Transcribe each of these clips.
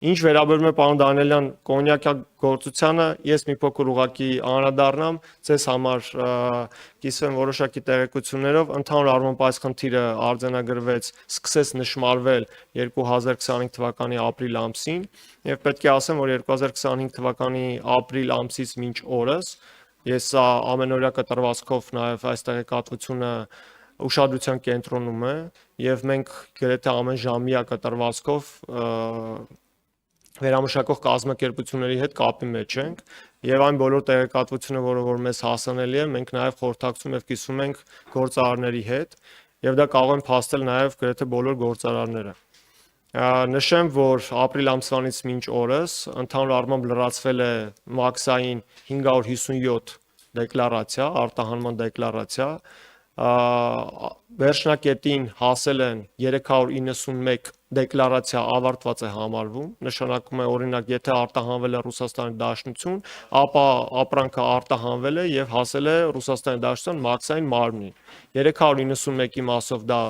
Ինչ վերաբերում է պարոն Դանիելյան կոնյակագործությանը, ես մի փոքր ուղղակի անդրադառնամ, ձեզ համար կիսվեմ որոշակի տեղեկություններով, ընդհանուր առմամբ այս խնդիրը արձանագրվեց, սկսեց նշմարվել 2025 թվականի ապրիլ ամսին, եւ պետք է ասեմ, որ 2025 թվականի ապրիլ ամսից մինչ օրս ես սա ամենօրյա կտրվածքով նաեւ այս տեղեկատվությունը ուշադրության կենտրոնում է եւ մենք գրեթե ամեն ժամյա կտրվածքով վերամշակող կազմակերպությունների հետ կապի մեջ ենք եւ այն բոլոր տեղեկատվությունը, որը մեզ հասանելի է, մենք նաեւ խորհրդակցում եւ կիսում ենք գործարարների հետ եւ դա կարող են փաստել նաեւ գրեթե բոլոր գործարարները։ Նշեմ, որ ապրիլ ամսվանից մինչ օրս ընդհանուր առմամբ լրացվել է մաքսային 557 դեկլարացիա, արտահանման դեկլարացիա, վերջնակետին հասել են 391 դեկլարացիա ավարտված է համարվում, նշանակում է օրինակ, եթե արտահանվել է Ռուսաստանի Դաշնություն, ապա ապրանքը արտահանվել է եւ հասել է Ռուսաստանի Դաշնության մաքսային մարմնին։ 391-ի մասով դա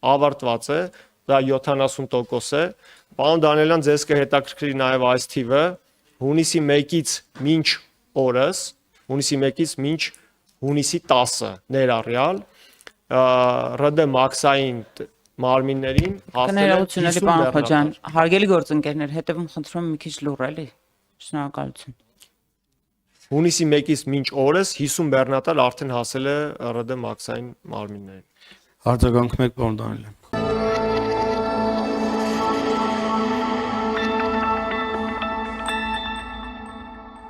ավարտված է, դա 70% է։ Պարոն Դանիելյան, ձեզ կհետաքրքրի նաեւ այս թիվը, հունիսի 1-ից մինչ օրս, հունիսի 1-ից մինչ հունիսի 10-ը ներառյալ ՌԴ մաքսային մարմիններին հասել է 50 պարոն Խոջյան, հարգելի գործընկերներ, հետևում խնդրում եմ մի քիչ լուռ էլի։ Շնորհակալություն։ Հունիսի 1-ից մինչ օրս 50 բեռնատար արդեն հասել է ՌԴ մաքսային մարմիններին։ Արձագանքում եք, պարոն Դանիելյան։